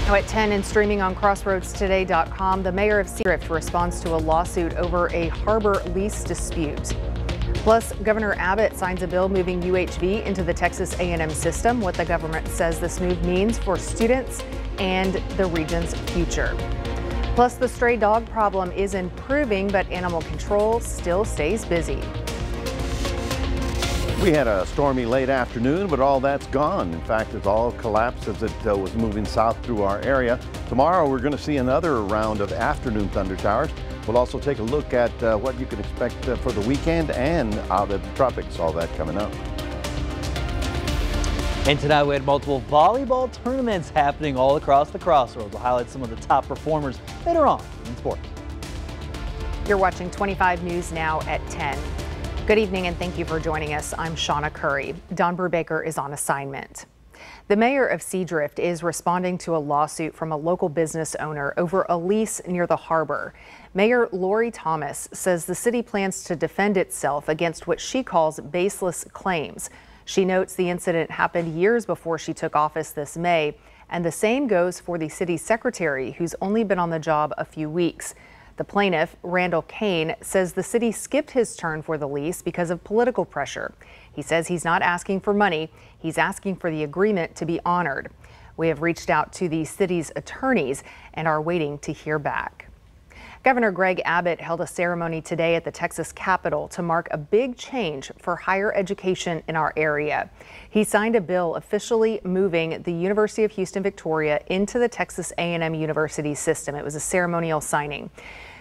Now at 10 and streaming on crossroadstoday.com, the mayor of Seadrift responds to a lawsuit over a harbor lease dispute. Plus, Governor Abbott signs a bill moving UHV into the Texas A&M system, what the government says this move means for students and the region's future. Plus, the stray dog problem is improving, but animal control still stays busy. We had a stormy late afternoon, but all that's gone. In fact, it's all collapsed as it was moving south through our area. Tomorrow, we're going to see another round of afternoon thunder showers. We'll also take a look at what you can expect for the weekend and out of the tropics, all that coming up. And tonight we had multiple volleyball tournaments happening all across the Crossroads. We'll highlight some of the top performers later on in sports. You're watching 25 News Now at 10. Good evening and thank you for joining us. I'm Shauna Curry. Don Brubaker is on assignment. The mayor of Seadrift is responding to a lawsuit from a local business owner over a lease near the harbor. Mayor Lori Thomas says the city plans to defend itself against what she calls baseless claims. She notes the incident happened years before she took office this May, and the same goes for the city secretary, who's only been on the job a few weeks. The plaintiff, Randall Kane, says the city skipped his turn for the lease because of political pressure. He says he's not asking for money, he's asking for the agreement to be honored. We have reached out to the city's attorneys and are waiting to hear back. Governor Greg Abbott held a ceremony today at the Texas Capitol to mark a big change for higher education in our area. He signed a bill officially moving the University of Houston-Victoria into the Texas A&M University system. It was a ceremonial signing.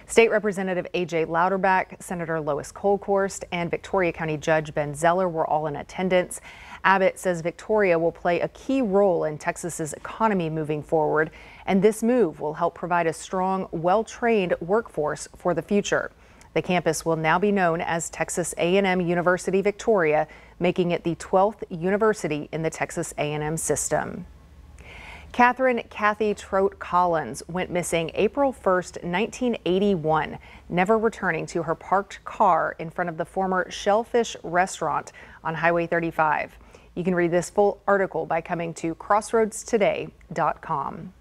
State Representative A.J. Louderback, Senator Lois Kolkhorst, and Victoria County Judge Ben Zeller were all in attendance. Abbott says Victoria will play a key role in Texas's economy moving forward, and this move will help provide a strong, well-trained workforce for the future. The campus will now be known as Texas A&M University Victoria, making it the 12th university in the Texas A&M system. Catherine Kathy Trout Collins went missing April 1st, 1981, never returning to her parked car in front of the former Shellfish restaurant on Highway 35. You can read this full article by coming to crossroadstoday.com.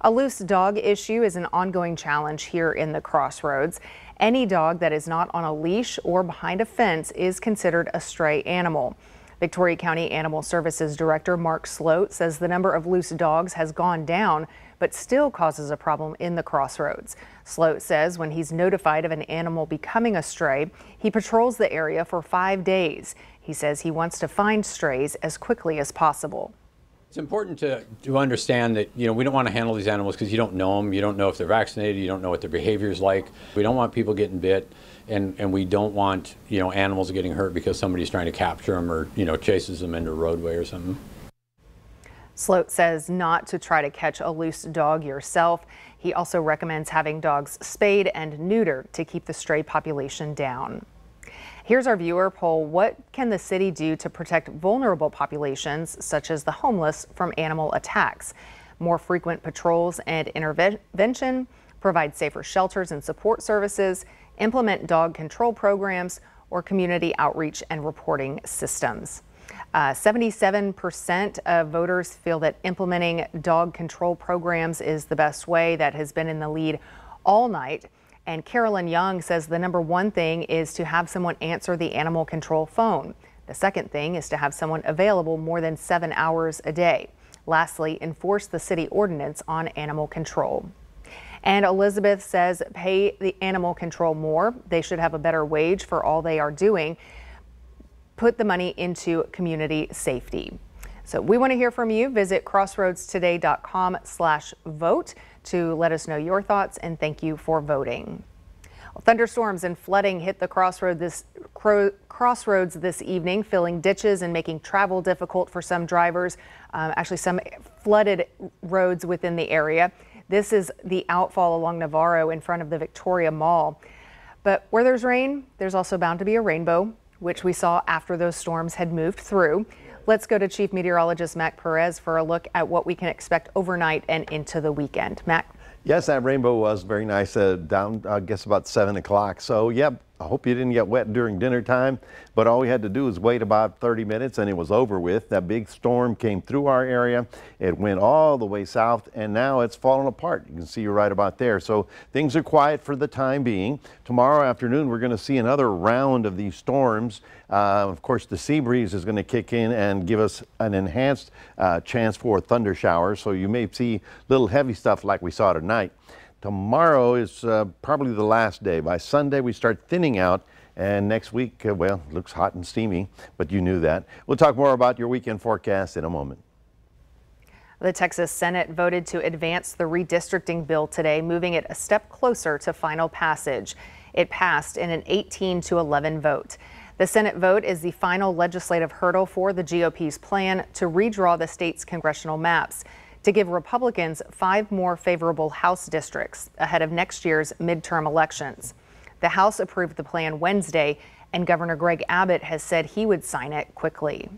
A loose dog issue is an ongoing challenge here in the Crossroads. Any dog that is not on a leash or behind a fence is considered a stray animal. Victoria County Animal Services Director Mark Sloat says the number of loose dogs has gone down, but still causes a problem in the Crossroads. Sloat says when he's notified of an animal becoming a stray, he patrols the area for 5 days. He says he wants to find strays as quickly as possible. It's important to understand that, we don't want to handle these animals because you don't know them. You don't know if they're vaccinated. You don't know what their behavior is like. We don't want people getting bit, and we don't want, animals getting hurt because somebody's trying to capture them or, chases them into a roadway or something. Sloat says not to try to catch a loose dog yourself. He also recommends having dogs spayed and neutered to keep the stray population down. Here's our viewer poll. What can the city do to protect vulnerable populations, such as the homeless, from animal attacks? More frequent patrols and intervention, provide safer shelters and support services, implement dog control programs, or community outreach and reporting systems. 77% of voters feel that implementing dog control programs is the best way. That has been in the lead all night. And Carolyn Young says the number one thing is to have someone answer the animal control phone. The second thing is to have someone available more than 7 hours a day. Lastly, enforce the city ordinance on animal control. And Elizabeth says pay the animal control more. They should have a better wage for all they are doing. Put the money into community safety. So we want to hear from you. Visit crossroadstoday.com/vote to let us know your thoughts, and thank you for voting. Well, thunderstorms and flooding hit the Crossroads this evening, filling ditches and making travel difficult for some drivers. Actually, some flooded roads within the area. This is the outfall along Navarro in front of the Victoria Mall. But where there's rain, there's also bound to be a rainbow, which we saw after those storms had moved through. Let's go to Chief Meteorologist Mac Perez for a look at what we can expect overnight and into the weekend. Mac? Yes, that rainbow was very nice down, I guess, about 7 o'clock. So, yeah, I hope you didn't get wet during dinner time, but all we had to do was wait about 30 minutes and it was over with. That big storm came through our area. It went all the way south and now it's fallen apart. You can see right about there. So things are quiet for the time being. Tomorrow afternoon, we're going to see another round of these storms. Of course, the sea breeze is going to kick in and give us an enhanced chance for thunder showers. So you may see little heavy stuff like we saw tonight. Tomorrow is probably the last day. By Sunday, we start thinning out. And next week, well, looks hot and steamy, but you knew that. We'll talk more about your weekend forecast in a moment. The Texas Senate voted to advance the redistricting bill today, moving it a step closer to final passage. It passed in an 18-11 vote. The Senate vote is the final legislative hurdle for the GOP's plan to redraw the state's congressional maps to give Republicans 5 more favorable House districts ahead of next year's midterm elections. The House approved the plan Wednesday, and Governor Greg Abbott has said he would sign it quickly.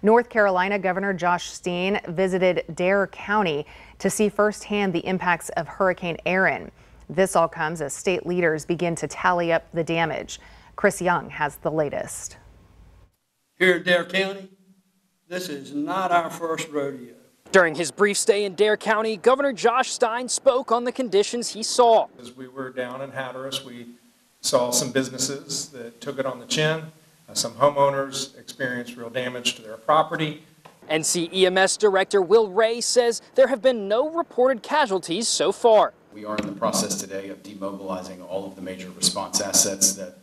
North Carolina Governor Josh Stein visited Dare County to see firsthand the impacts of Hurricane Erin. This all comes as state leaders begin to tally up the damage. Chris Young has the latest. Here at Dare County, this is not our first rodeo. During his brief stay in Dare County, Governor Josh Stein spoke on the conditions he saw. As we were down in Hatteras, we saw some businesses that took it on the chin. Some homeowners experienced real damage to their property. NC EMS Director Will Ray says there have been no reported casualties so far. We are in the process today of demobilizing all of the major response assets that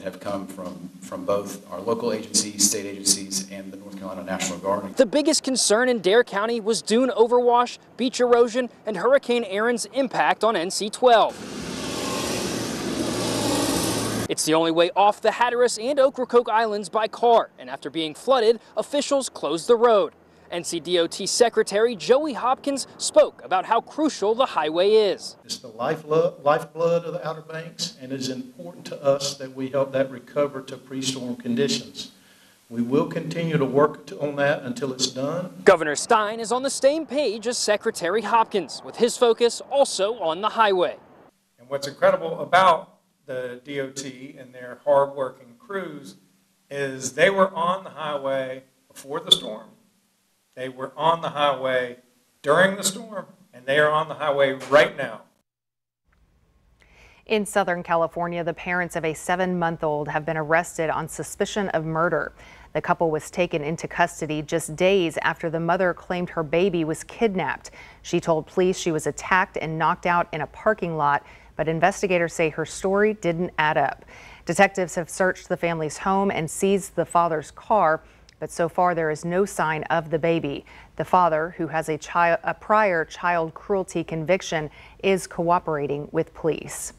have come from both our local agencies, state agencies, and the North Carolina National Guard. The biggest concern in Dare County was dune overwash, beach erosion, and Hurricane Erin's impact on NC 12. It's the only way off the Hatteras and Ocracoke Islands by car, and after being flooded, officials closed the road. NCDOT Secretary Joey Hopkins spoke about how crucial the highway is. It's the lifeblood of the Outer Banks, and it is important to us that we help that recover to pre-storm conditions. We will continue to work on that until it's done. Governor Stein is on the same page as Secretary Hopkins, with his focus also on the highway. And what's incredible about the DOT and their hard-working crews is they were on the highway before the storm. They were on the highway during the storm, and they are on the highway right now. In Southern California, the parents of a 7-month-old have been arrested on suspicion of murder. The couple was taken into custody just days after the mother claimed her baby was kidnapped. She told police she was attacked and knocked out in a parking lot, but investigators say her story didn't add up. Detectives have searched the family's home and seized the father's car, but so far there is no sign of the baby. The father, who has a prior child cruelty conviction, is cooperating with police.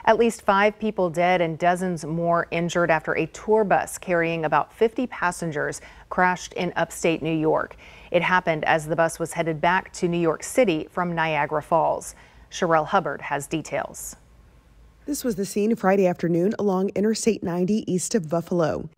At least 5 people dead and dozens more injured after a tour bus carrying about 50 passengers crashed in upstate New York. It happened as the bus was headed back to New York City from Niagara Falls. Sherelle Hubbard has details. This was the scene Friday afternoon along Interstate 90 east of Buffalo.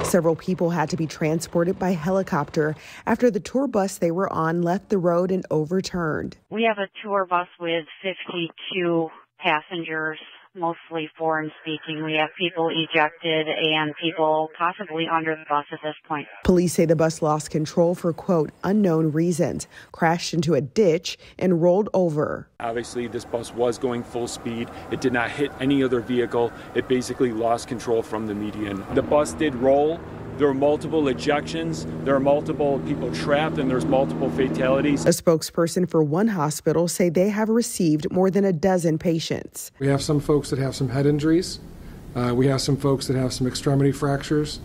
Several people had to be transported by helicopter after the tour bus they were on left the road and overturned. We have a tour bus with 52 passengers, mostly foreign speaking. We have people ejected and people possibly under the bus at this point. Police say the bus lost control for, quote, unknown reasons, crashed into a ditch and rolled over. Obviously, this bus was going full speed. It did not hit any other vehicle. It basically lost control from the median. The bus did roll. There were multiple ejections. There are multiple people trapped, and there's multiple fatalities. A spokesperson for one hospital say they have received more than a dozen patients. We have some folks that have some head injuries. We have some folks that have some extremity fractures.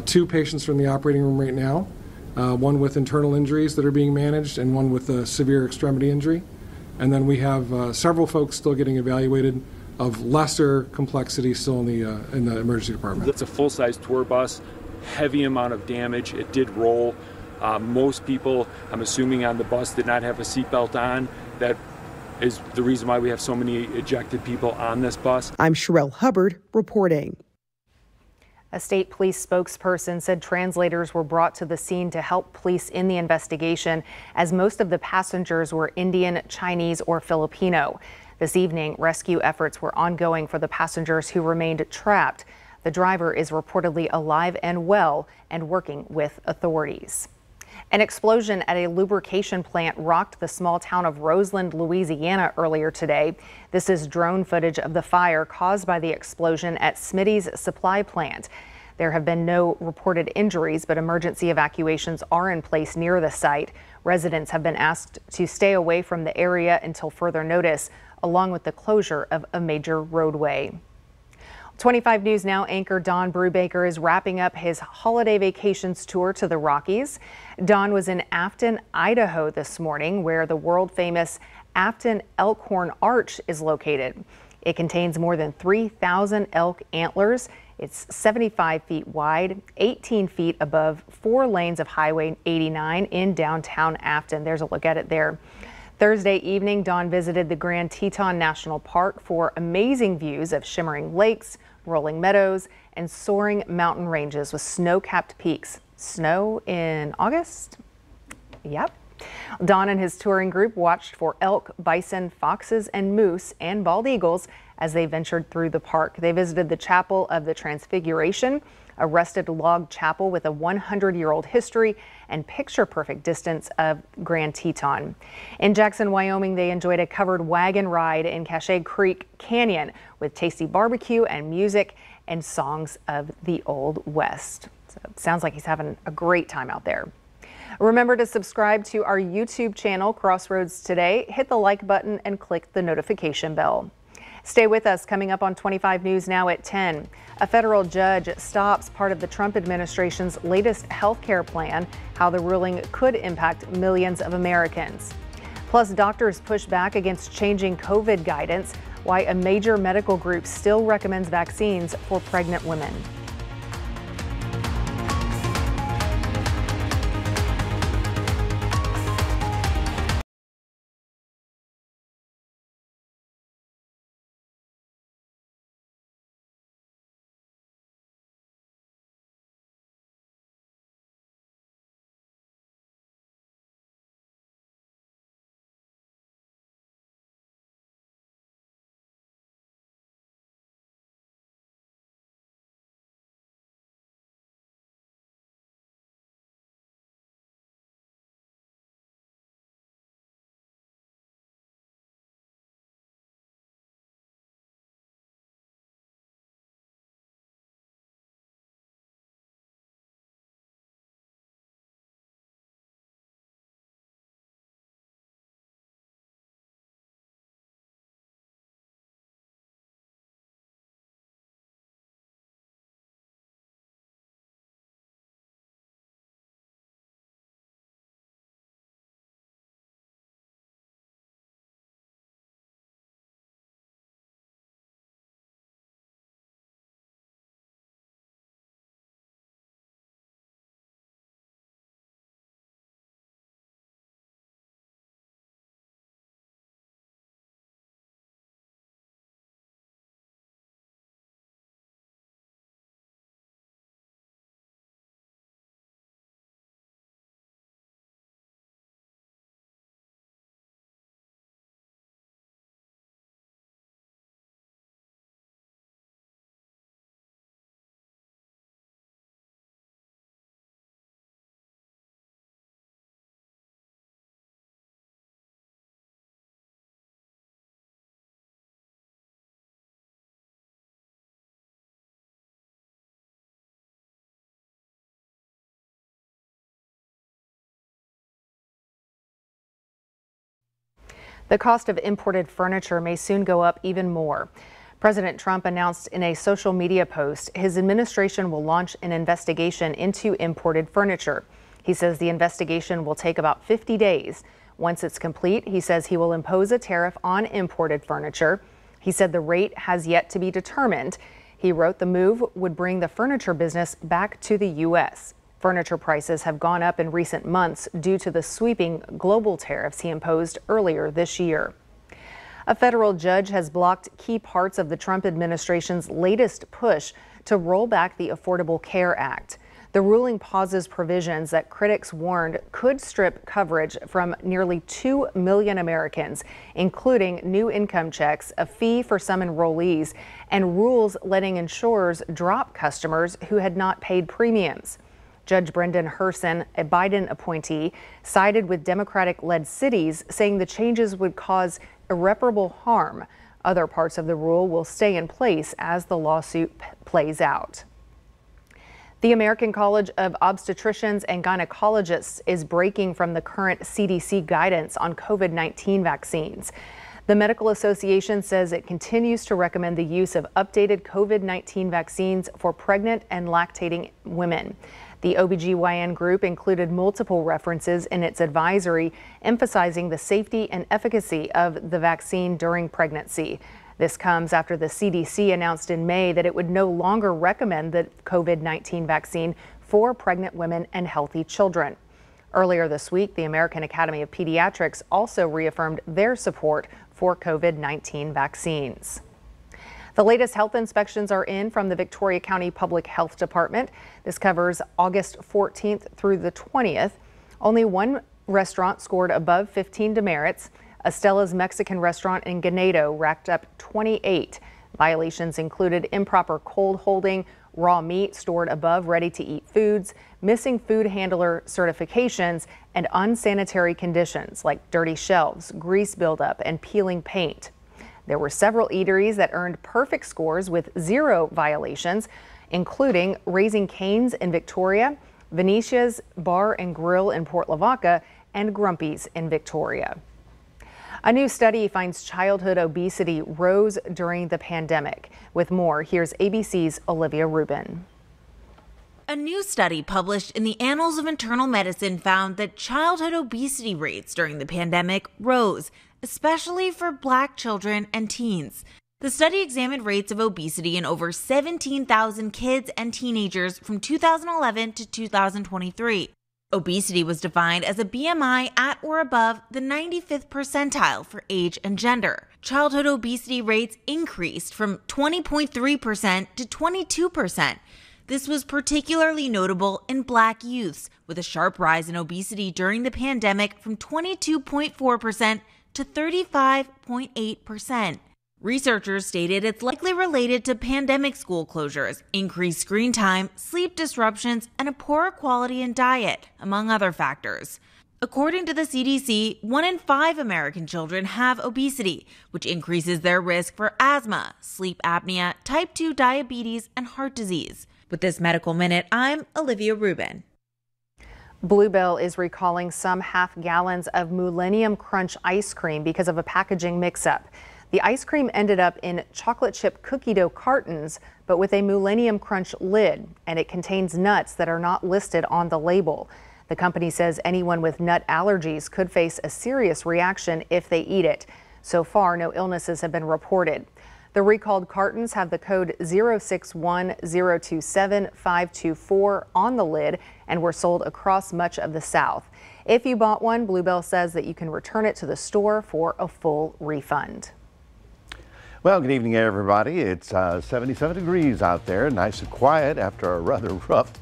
2 patients from the operating room right now, one with internal injuries that are being managed and one with a severe extremity injury. And then we have several folks still getting evaluated of lesser complexity still in the emergency department. It's a full-size tour bus. Heavy amount of damage. It did roll. Most people, I'm assuming, on the bus did not have a seatbelt on. That is the reason why we have so many ejected people on this bus. I'm Sherelle Hubbard reporting. A state police spokesperson said translators were brought to the scene to help police in the investigation, as most of the passengers were Indian, Chinese, or Filipino. This evening, rescue efforts were ongoing for the passengers who remained trapped. The driver is reportedly alive and well and working with authorities. An explosion at a lubrication plant rocked the small town of Roseland, Louisiana earlier today. This is drone footage of the fire caused by the explosion at Smitty's supply plant. There have been no reported injuries, but emergency evacuations are in place near the site. Residents have been asked to stay away from the area until further notice, along with the closure of a major roadway. 25 News Now anchor Don Brubaker is wrapping up his holiday vacations tour to the Rockies. Don was in Afton, Idaho this morning, where the world-famous Afton Elkhorn Arch is located. It contains more than 3,000 elk antlers. It's 75 feet wide, 18 feet above 4 lanes of Highway 89 in downtown Afton. There's a look at it there. Thursday evening, Don visited the Grand Teton National Park for amazing views of shimmering lakes, rolling meadows, and soaring mountain ranges with snow-capped peaks. Snow in August? Yep. Don and his touring group watched for elk, bison, foxes, and moose and bald eagles as they ventured through the park. They visited the Chapel of the Transfiguration, a rusted log chapel with a 100-year-old history and picture-perfect distance of Grand Teton. In Jackson, Wyoming, they enjoyed a covered wagon ride in Cache Creek Canyon with tasty barbecue and music and songs of the Old West. So it sounds like he's having a great time out there. Remember to subscribe to our YouTube channel, Crossroads Today. Hit the like button and click the notification bell. Stay with us. Coming up on 25 News Now at 10. A federal judge stops part of the Trump administration's latest health care plan, how the ruling could impact millions of Americans. Plus, doctors push back against changing COVID guidance, why a major medical group still recommends vaccines for pregnant women. The cost of imported furniture may soon go up even more. President Trump announced in a social media post his administration will launch an investigation into imported furniture. He says the investigation will take about 50 days. Once it's complete, he says he will impose a tariff on imported furniture. He said the rate has yet to be determined. He wrote the move would bring the furniture business back to the U.S. Furniture prices have gone up in recent months due to the sweeping global tariffs he imposed earlier this year. A federal judge has blocked key parts of the Trump administration's latest push to roll back the Affordable Care Act. The ruling pauses provisions that critics warned could strip coverage from nearly 2 million Americans, including new income checks, a fee for some enrollees, and rules letting insurers drop customers who had not paid premiums. Judge Brendan Herson, a Biden appointee, sided with Democratic-led cities, saying the changes would cause irreparable harm. Other parts of the rule will stay in place as the lawsuit plays out. The American College of Obstetricians and Gynecologists is breaking from the current CDC guidance on COVID-19 vaccines. The Medical Association says it continues to recommend the use of updated COVID-19 vaccines for pregnant and lactating women. The OBGYN group included multiple references in its advisory, emphasizing the safety and efficacy of the vaccine during pregnancy. This comes after the CDC announced in May that it would no longer recommend the COVID-19 vaccine for pregnant women and healthy children. Earlier this week, the American Academy of Pediatrics also reaffirmed their support for COVID-19 vaccines. The latest health inspections are in from the Victoria County Public Health Department. This covers August 14th through the 20th. Only one restaurant scored above 15 demerits. Estella's Mexican restaurant in Ganado racked up 28. Violations included improper cold holding, raw meat stored above ready-to-eat foods, missing food handler certifications, and unsanitary conditions like dirty shelves, grease buildup, and peeling paint. There were several eateries that earned perfect scores with 0 violations, including Raising Cane's in Victoria, Venetia's Bar and Grill in Port Lavaca, and Grumpy's in Victoria. A new study finds childhood obesity rose during the pandemic. With more, here's ABC's Olivia Rubin. A new study published in the Annals of Internal Medicine found that childhood obesity rates during the pandemic rose, especially for Black children and teens. The study examined rates of obesity in over 17,000 kids and teenagers from 2011 to 2023. Obesity was defined as a BMI at or above the 95th percentile for age and gender. Childhood obesity rates increased from 20.3% to 22%. This was particularly notable in Black youths, with a sharp rise in obesity during the pandemic from 22.4% to 35.8%. Researchers stated it's likely related to pandemic school closures, increased screen time, sleep disruptions, and a poorer quality in diet, among other factors. According to the CDC, 1 in 5 American children have obesity, which increases their risk for asthma, sleep apnea, type 2 diabetes, and heart disease. With this Medical Minute, I'm Olivia Rubin. Bluebell is recalling some half gallons of Millennium Crunch ice cream because of a packaging mix-up. The ice cream ended up in chocolate chip cookie dough cartons, but with a Millennium Crunch lid, and it contains nuts that are not listed on the label. The company says anyone with nut allergies could face a serious reaction if they eat it. So far, no illnesses have been reported. The recalled cartons have the code 061027524 on the lid and were sold across much of the South. If you bought one, Bluebell says that you can return it to the store for a full refund. Well, good evening, everybody. It's 77 degrees out there, nice and quiet after a rather rough,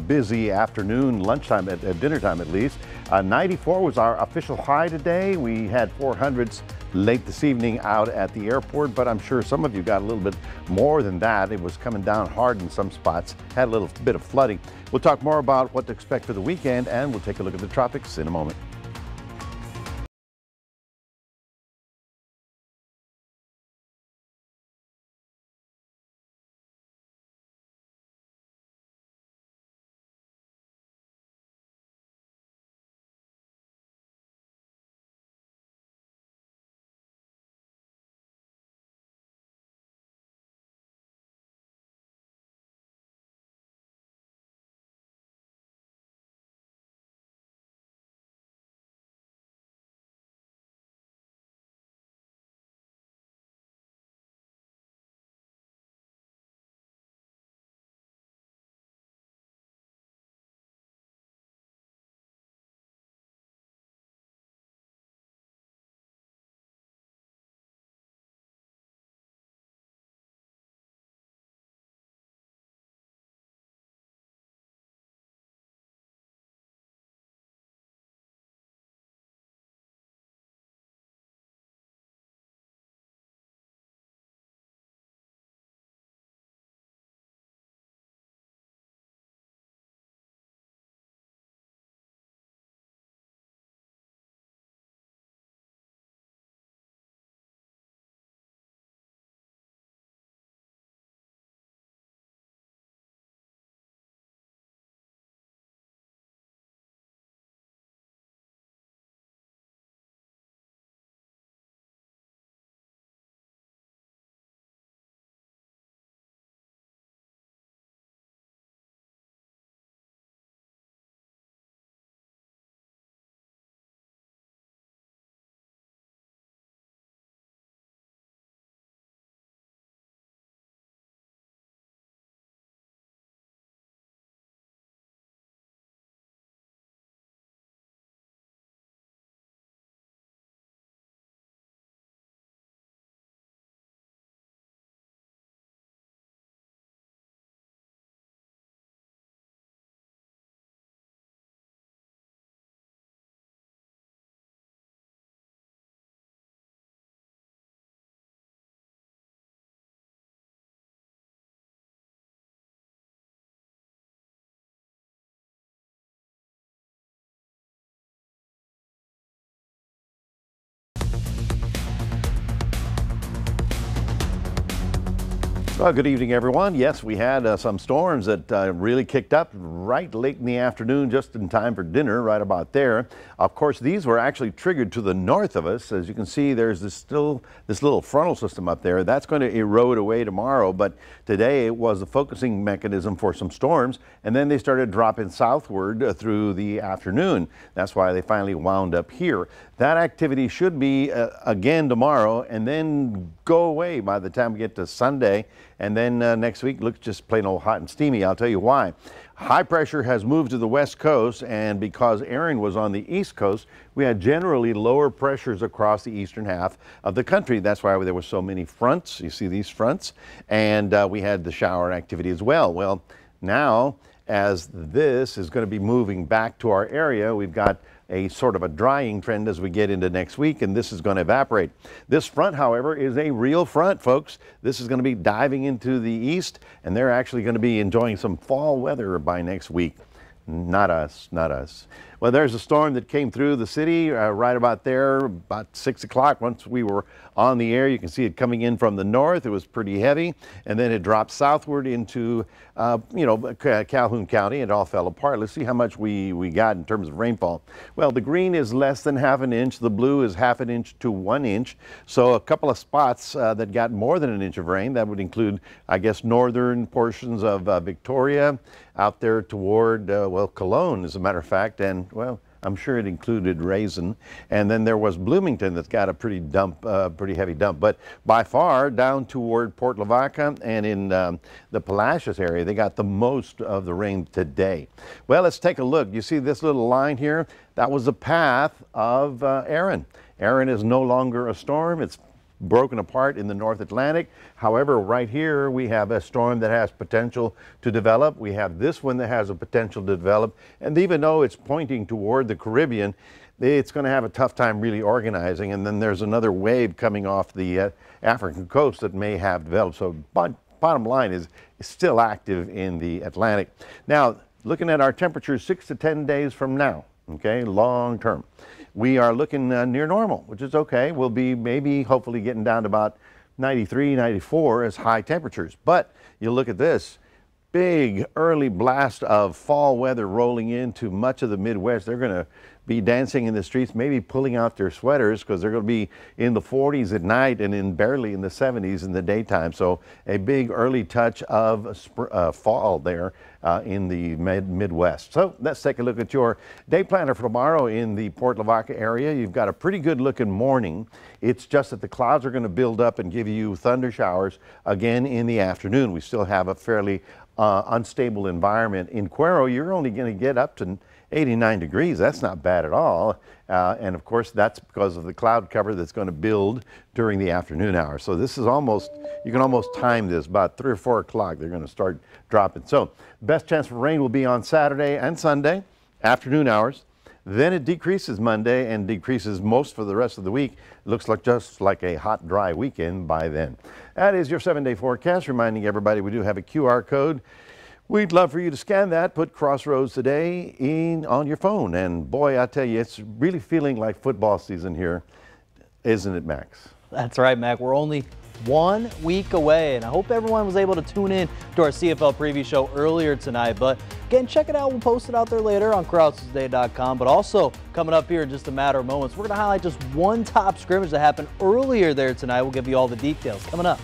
busy afternoon, lunchtime, at dinner time at least. 94 was our official high today. We had 400s late this evening out at the airport, but I'm sure some of you got a little bit more than that. It was coming down hard in some spots, had a little bit of flooding. We'll talk more about what to expect for the weekend, and we'll take a look at the tropics in a moment. Well, good evening, everyone. Yes, we had some storms that really kicked up right late in the afternoon, just in time for dinner, right about there. Of course, these were actually triggered to the north of us. As you can see, there's this little frontal system up there. That's going to erode away tomorrow, but today it was the focusing mechanism for some storms, and then they started dropping southward through the afternoon. That's why they finally wound up here. That activity should be again tomorrow, and then go away by the time we get to Sunday. And then next week looks just plain old hot and steamy. I'll tell you why. High pressure has moved to the west coast, and because Erin was on the east coast, we had generally lower pressures across the eastern half of the country. That's why there were so many fronts. You see these fronts, and we had the shower activity as well. Well, now as this is going to be moving back to our area, we've got a sort of a drying trend as we get into next week, and this is going to evaporate. This front, however, is a real front, folks. This is going to be diving into the east, and they're actually going to be enjoying some fall weather by next week. Not us, not us. Well, there's a storm that came through the city right about there, about 6 o'clock. Once we were on the air, you can see it coming in from the north. It was pretty heavy, and then it dropped southward into, Calhoun County. It all fell apart. Let's see how much we got in terms of rainfall. Well, the green is less than ½ an inch. The blue is ½ an inch to 1 inch. So a couple of spots that got more than an inch of rain. That would include, I guess, northern portions of Victoria, out there toward, Cologne, as a matter of fact, and, well, I'm sure it included Raisin. And then there was Bloomington that's got a pretty heavy dump. But by far, down toward Port Lavaca and in the Palacios area, they got the most of the rain today. Well, let's take a look. You see this little line here? That was the path of Erin. Erin is no longer a storm. It's broken apart in the North Atlantic. However, right here we have a storm that has potential to develop. We have this one that has a potential to develop. And even though it's pointing toward the Caribbean, it's going to have a tough time really organizing. And then there's another wave coming off the African coast that may have developed. So bottom line is it's still active in the Atlantic. Now, looking at our temperatures 6 to 10 days from now, okay, long term, we are looking near normal, which is okay. We'll be maybe hopefully getting down to about 93, 94 as high temperatures. But you look at this big early blast of fall weather rolling into much of the Midwest. They're going to be dancing in the streets, maybe pulling out their sweaters, because they're going to be in the 40s at night and barely in the 70s in the daytime. So a big early touch of fall there in the Midwest. So let's take a look at your day planner for tomorrow in the Port Lavaca area. You've got a pretty good looking morning. It's just that the clouds are going to build up and give you thunder showers again in the afternoon. We still have a fairly unstable environment. In Cuero, you're only going to get up to 89 degrees. That's not bad at all. And of course, that's because of the cloud cover that's going to build during the afternoon hours. So this is almost, you can almost time this, about 3 or 4 o'clock, they're going to start dropping. So best chance for rain will be on Saturday and Sunday, afternoon hours. Then it decreases Monday and decreases most for the rest of the week. It looks like just like a hot, dry weekend by then. That is your 7-day forecast, reminding everybody we do have a QR code. We'd love for you to scan that, put Crossroads Today on your phone. And boy, I tell you, it's really feeling like football season here, isn't it, Max? That's right, Mac. We're only 1 week away, and I hope everyone was able to tune in to our CFL preview show earlier tonight. But again, check it out. We'll post it out there later on CrossroadsToday.com. But also, coming up here in just a matter of moments, we're going to highlight just one top scrimmage that happened earlier there tonight. We'll give you all the details coming up.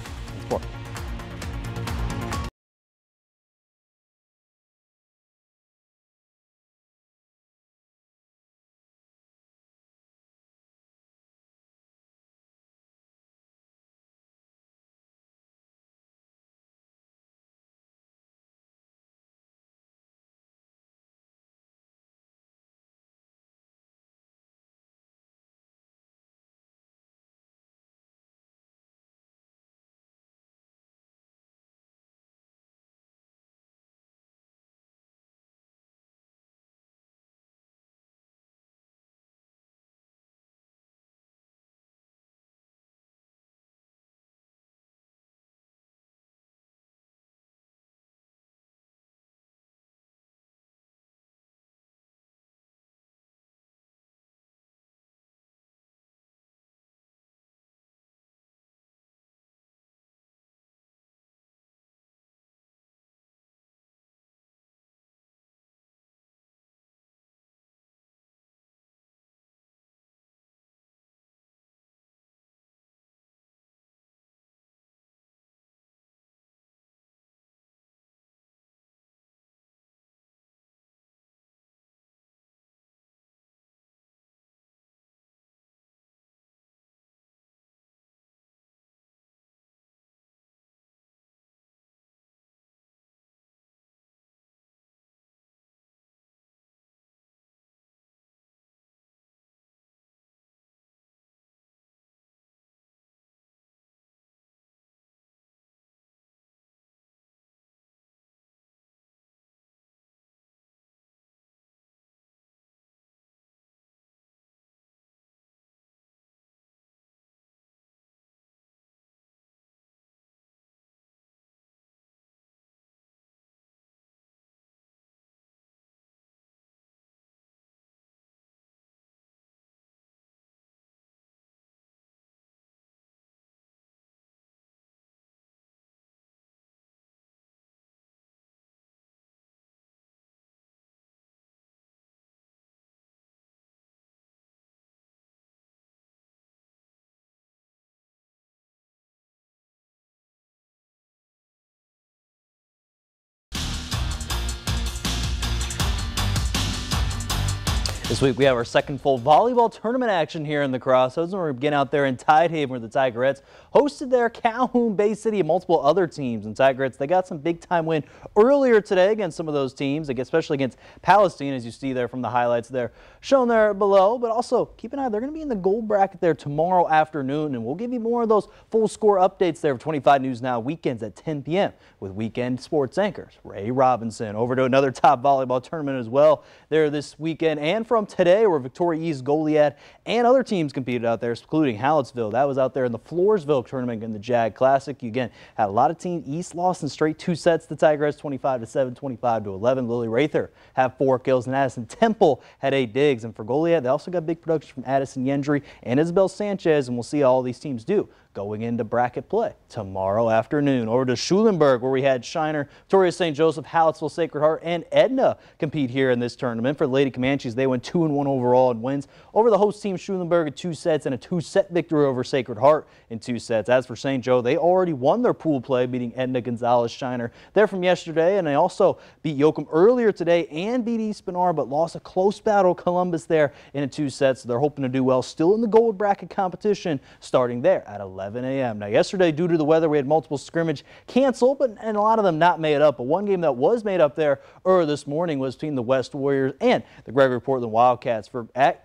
This week we have our second full volleyball tournament action here in the Crossroads, and we're getting out there in Tidehaven where the Tigerettes hosted their Calhoun, Bay City, and multiple other teams. And Tigerettes, they got some big time win earlier today against some of those teams, especially against Palestine, as you see there from the highlights there shown there below. But also keep an eye, they're going to be in the gold bracket there tomorrow afternoon, and we'll give you more of those full score updates there for 25 News Now weekends at 10 p.m. with weekend sports anchors Ray Robinson. Over to another top volleyball tournament as well there this weekend and from today, where Victoria East, Goliad, and other teams competed out there, including Hallettsville. That was out there in the Floresville tournament in the JAG Classic. You again had a lot of teams. East lost in straight 2 sets. The Tigerettes 25-7, 25-11. Lily Rather had 4 kills, and Addison Temple had 8 digs. And for Goliad, they also got big production from Addison Yendry and Isabel Sanchez, and we'll see how all these teams do going into bracket play tomorrow afternoon. Over to Schulenburg, where we had Shiner, Victoria St. Joseph, Hallettsville, Sacred Heart, and Edna compete here in this tournament. For the Lady Comanches, they went 2-1 overall in wins over the host team Schulenburg in 2 sets and a 2-set victory over Sacred Heart in 2 sets. As for St. Joe, they already won their pool play, beating Edna Gonzalez Shiner there from yesterday, and they also beat Yoakum earlier today and beat East Pinar, but lost a close battle Columbus there in 2 sets. So they're hoping to do well still in the gold bracket competition starting there at 11 a.m. Now, yesterday, due to the weather, we had multiple scrimmage canceled, and a lot of them not made up. But one game that was made up there earlier this morning was between the West Warriors and the Gregory Portland Wildcats.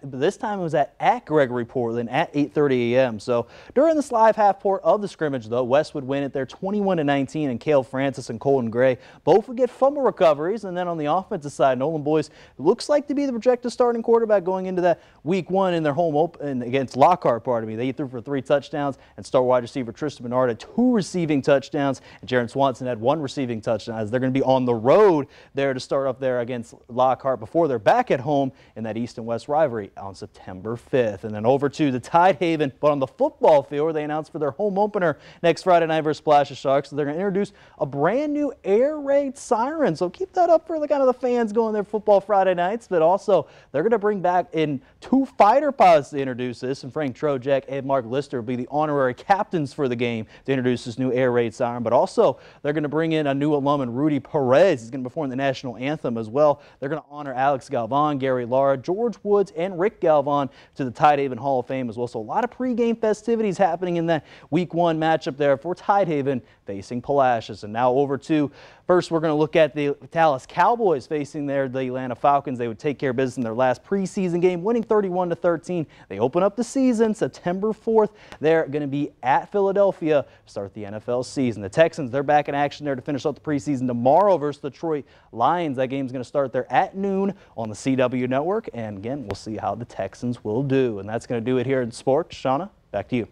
This time it was at Gregory Portland at 8:30 a.m. So during this live half-court of the scrimmage, though, West would win it there 21-19, and Cale Francis and Colton Gray both would get fumble recoveries. And then on the offensive side, Nolan Boyce looks like to be the projected starting quarterback going into that week 1 in their home open against Lockhart. They threw for 3 touchdowns, and star wide receiver Tristan Bernard had 2 receiving touchdowns, and Jaron Swanson had 1 receiving touchdown, as they're going to be on the road there to start up there against Lockhart before they're back at home in that East and West rivalry on September 5th. And then over to the Tidehaven, but on the football field, where they announced for their home opener next Friday night versus Splashes Sharks. So they're going to introduce a brand new air raid siren. So keep that up for the kind of the fans going there football Friday nights. But also they're going to bring back in 2 fighter pods to introduce this, and Frank Trojak and Mark Lister will be the honorary captains for the game to introduce this new air raid siren. But also they're going to bring in a new alum in Rudy Perez. He's going to perform the national anthem as well. They're going to honor Alex Galvan, Gary Lara, George Woods, and Rick Galvan to the Tidehaven Hall of Fame as well. So a lot of pregame festivities happening in that week 1 matchup there for Tidehaven facing Palacios. And now over to, first we're going to look at the Dallas Cowboys facing the Atlanta Falcons. They would take care of business in their last preseason game, winning 31-13. They open up the season September 4th. They're going to be at Philadelphia to start the NFL season. The Texans, they're back in action there to finish up the preseason tomorrow versus the Detroit Lions. That game's going to start there at noon on the CW network. And again, we'll see how the Texans will do. And that's going to do it here in sports. Shauna, back to you.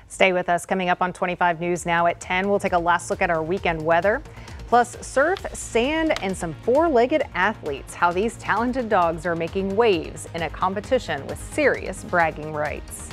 Stay with us. Coming up on 25 News Now at 10, we'll take a last look at our weekend weather. Plus surf, sand, and some 4-legged athletes. How these talented dogs are making waves in a competition with serious bragging rights.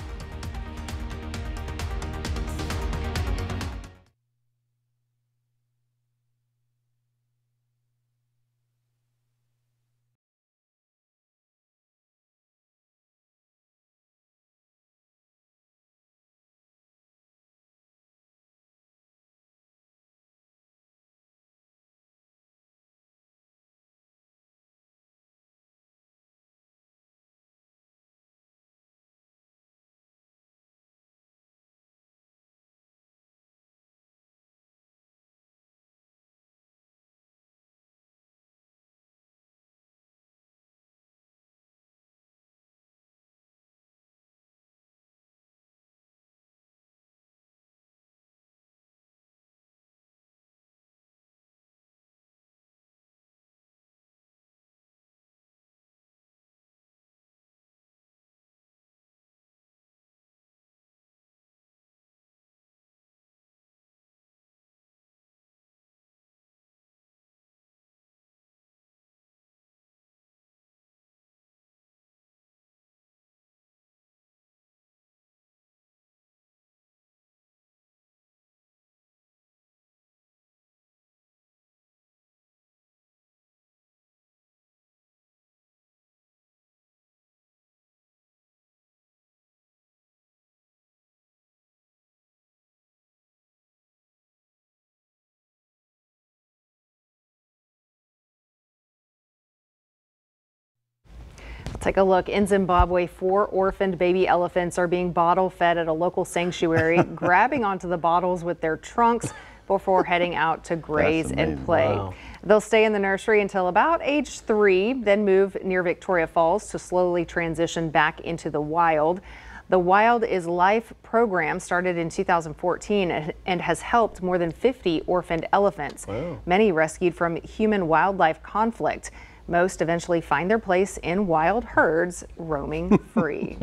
Take a look. In Zimbabwe, 4 orphaned baby elephants are being bottle fed at a local sanctuary, grabbing onto the bottles with their trunks before heading out to graze and play. Wow. They'll stay in the nursery until about age 3, then move near Victoria Falls to slowly transition back into the wild. The Wild is Life program started in 2014 and has helped more than 50 orphaned elephants, many rescued from human-wildlife conflict. Most eventually find their place in wild herds, roaming free.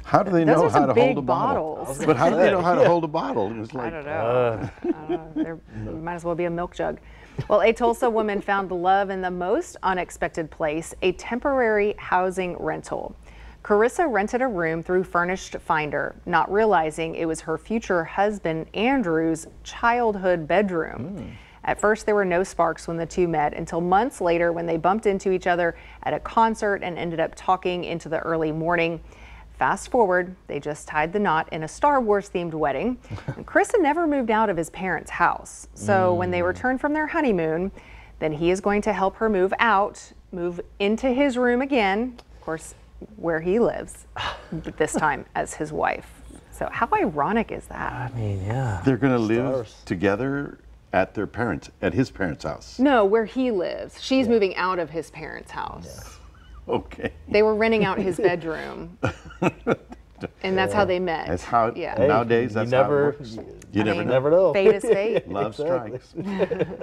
How do they know how to hold a bottle? Bottles. But how do they know how to hold a bottle? It's I like, don't know. There might as well be a milk jug. Well, a Tulsa woman found love in the most unexpected place, a temporary housing rental. Carissa rented a room through Furnished Finder, not realizing it was her future husband Andrew's childhood bedroom. At first, there were no sparks when the two met until months later when they bumped into each other at a concert and ended up talking into the early morning. Fast forward, they just tied the knot in a Star Wars themed wedding. And Carissa never moved out of his parents' house. So when they return from their honeymoon, then he is going to help her move out, move into his room again, of course, where he lives, this time as his wife. So how ironic is that? I mean, yeah. they're going to live together at his parents' house. No, where he lives. She's moving out of his parents' house. Okay. They were renting out his bedroom. And that's how they met. That's how, Hey, nowadays, that's how it works. You never know. Fate is fate. Love strikes.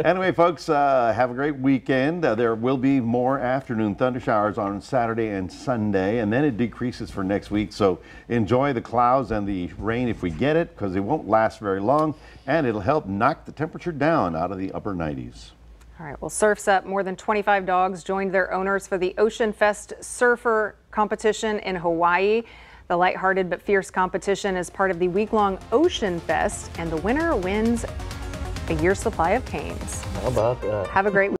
Anyway, folks, have a great weekend. There will be more afternoon thunder showers on Saturday and Sunday, and then it decreases for next week. So enjoy the clouds and the rain if we get it, because it won't last very long, and it'll help knock the temperature down out of the upper 90s. All right, well, Surf's Up. More than 25 dogs joined their owners for the Ocean Fest Surfer competition in Hawaii. The lighthearted but fierce competition is part of the week-long Ocean Fest, and the winner wins a year's supply of canes. How about that? Have a great week.